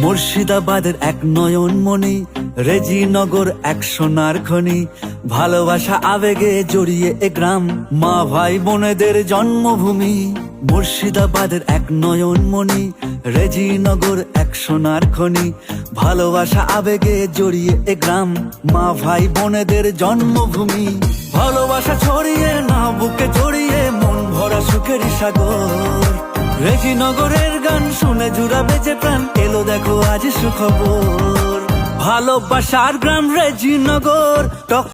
মুর্শিদাবাদের এক নয়নমণি, রেজিনগর এক সোনার খনি। ভালোবাসা আবেগে জড়িয়ে এ গ্রাম, মা ভাই বোনেদের জন্মভূমি। মুর্শিদাবাদের এক নয়নমণি, রেজিনগর এক সোনার খনি। ভালোবাসা আবেগে জড়িয়ে এ গ্রাম, মা ভাই বোনেদের জন্মভূমি। ভালোবাসা ছড়িয়ে না বুকে জড়িয়ে, মন ভরা সুখের সাগর। রেজিনগরের গান শুনে জুড়াবে যে প্রাণ, এলো দেখো আজ সুখবর। ভালোবাসার গ্রাম রেজিনগর।